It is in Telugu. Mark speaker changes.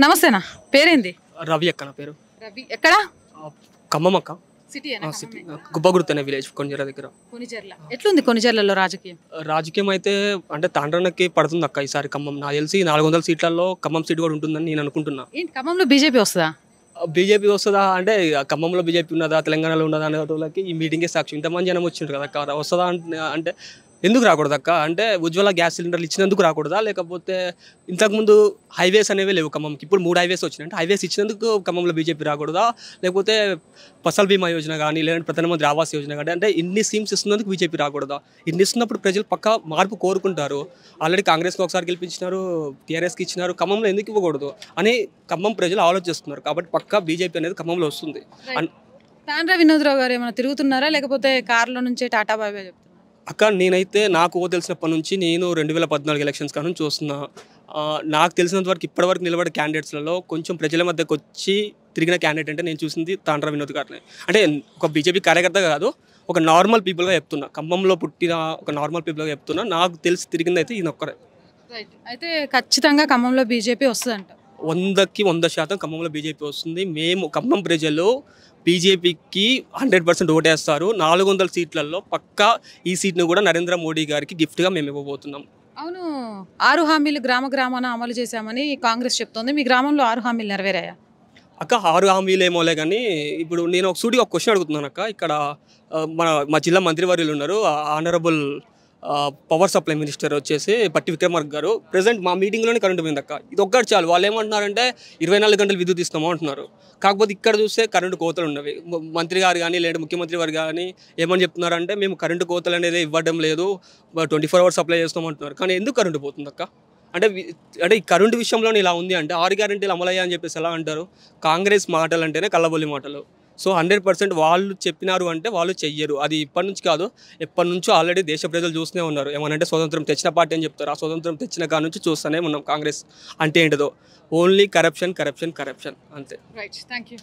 Speaker 1: నమస్తేనా, పేరేంది?
Speaker 2: రవి అక్క నా పేరు.
Speaker 1: రవి. ఎక్కడ?
Speaker 2: ఖమ్మం అక్క.
Speaker 1: సిటీ
Speaker 2: సిటీ గుబ్బగుర్తు అనే విలేజ్ కొనిజర దగ్గర.
Speaker 1: కొనిజర్ల. ఎట్లుంది కొనిజర్లలో రాజకీయం?
Speaker 2: రాజకీయం అయితే అంటే తాండ్రనకి పడుతుంది అక్క ఈసారి ఖమ్మం. నాకు తెలిసి 400 సీట్లలో ఖమ్మం సీట్ కూడా ఉంటుందని నేను అనుకుంటున్నా.
Speaker 1: ఏంటి ఖమ్మంలో బీజేపీ వస్తుందా?
Speaker 2: బీజేపీ వస్తుందా అంటే ఖమ్మంలో బీజేపీ ఉన్నదా, తెలంగాణలో ఉన్నదా అనే వాళ్ళకి ఈ మీటింగే సాక్షి. ఇంతమంది జనం వచ్చిండ్రు కదా అక్క, వస్తుందా అంటే ఎందుకు రాకూడదు అక్క? అంటే ఉజ్వల గ్యాస్ సిలిండర్లు ఇచ్చినందుకు రాకూడదా, లేకపోతే ఇంతకుముందు హైవేస్ అనేవి లేవు ఖమ్మంకి, ఇప్పుడు 3 హైవేస్ వచ్చినాయి అంటే హైవేస్ ఇచ్చినందుకు ఖమ్మంలో బీజేపీ రాకూడదా, లేకపోతే ఫసల్ బీమా యోజన కానీ లేదంటే ప్రధానమంత్రి ఆవాస్ యోజన కానీ అంటే ఇన్ని స్కీమ్స్ ఇస్తున్నందుకు బీజేపీ రాకూడదా? ఇన్ని ఇస్తున్నప్పుడు ప్రజలు పక్కా మార్పు కోరుకుంటారు. ఆల్రెడీ కాంగ్రెస్కి ఒకసారి గెలిపించినారు, టీఆర్ఎస్కి ఇచ్చినారు, ఖమ్మంలో ఎందుకు ఇవ్వకూడదు అని ఖమ్మం ప్రజలు ఆలోచిస్తున్నారు. కాబట్టి పక్కా బీజేపీ అనేది ఖమ్మంలో వస్తుంది.
Speaker 1: తాండ్ర వినోద్రావు గారు ఏమైనా తిరుగుతున్నారా, లేకపోతే కారులో నుంచే టాటా బాయ్ బాయ్ చెప్తున్నారు?
Speaker 2: అక్క నేనైతే నాకు తెలిసినప్పటి నుంచి నేను 2014 ఎలక్షన్స్ కానీ చూస్తున్నా. నాకు తెలిసినంత వరకు ఇప్పటివరకు నిలబడే క్యాండిడేట్స్లలో కొంచెం ప్రజల మధ్యకు వచ్చి తిరిగిన క్యాండిడేట్ అంటే నేను చూసింది తాండ్ర వినోద్ గారిని. అంటే ఒక బీజేపీ కార్యకర్త కాదు, ఒక నార్మల్ పీపుల్గా చెప్తున్నా, ఖమ్మంలో పుట్టిన ఒక నార్మల్ పీపుల్గా చెప్తున్నా. నాకు తెలిసి తిరిగింది అయితే ఈయన ఒక్కరే.
Speaker 1: రైట్. అయితే ఖచ్చితంగా ఖమ్మంలో బీజేపీ వస్తుందంట.
Speaker 2: 100కి 100% ఖమ్మంలో బీజేపీ వస్తుంది. మేము ఖమ్మం ప్రజలు బీజేపీకి 100% ఓటేస్తారు. 400 సీట్లలో పక్కా ఈ సీట్ను కూడా నరేంద్ర మోడీ గారికి గిఫ్ట్గా మేము ఇవ్వబోతున్నాం.
Speaker 1: అవును, 6 హామీలు గ్రామ గ్రామాన అమలు చేశామని కాంగ్రెస్ చెప్తోంది. మీ గ్రామంలో 6 హామీలు నెరవేరాయా?
Speaker 2: అక్క 6 హామీలు ఏమోలే కానీ ఇప్పుడు నేను ఒక క్వశ్చన్ అడుగుతున్నాను అక్క. ఇక్కడ మా జిల్లా మంత్రివర్యులు ఉన్నారు, ఆనరబుల్ పవర్ సప్లై మినిస్టర్ వచ్చేసి పట్టి విక్రమార్క గారు. ప్రెసెంట్ మా మీటింగ్లోనే కరెంటు పోయింది అక్క. ఇది ఒక్కటి చాలు. వాళ్ళు ఏమంటున్నారంటే 24 గంటలు విద్యుత్ ఇస్తామో అంటున్నారు. కాకపోతే ఇక్కడ చూస్తే కరెంటు కోతలు ఉన్నవి. మంత్రి గారు కానీ లేదా ముఖ్యమంత్రి గారు కానీ ఏమని చెప్తున్నారంటే మేము కరెంటు కోతలు అనేది ఇవ్వడం లేదు, 24 hours సప్లై చేస్తాం అంటున్నారు. కానీ ఎందుకు కరెంటు పోతుంది అక్క? అంటే ఈ కరెంటు విషయంలోనే ఇలా ఉంది అంటే 6 గ్యారెంటీలు అమలయ్యా అని చెప్పేసి ఎలా అంటారు? కాంగ్రెస్ మాటలు అంటేనే కల్లబొల్లి మాటలు. సో 100% వాళ్ళు చెప్పినారు అంటే వాళ్ళు చెయ్యరు. అది ఇప్పటి నుంచి కాదు, ఎప్పటి నుంచో ఆల్రెడీ దేశ ప్రజలు చూస్తూనే ఉన్నారు. ఏమనంటే స్వతంత్రం తెచ్చిన పార్టీ అని చెప్తారు. ఆ స్వతంత్రం తెచ్చిన కాడ నుంచి చూస్తూనే ఉన్నాం కాంగ్రెస్ అంటే ఏంటిదో. ఓన్లీ కరప్షన్ కరప్షన్ కరప్షన్ అంతే.
Speaker 1: Right, thank you.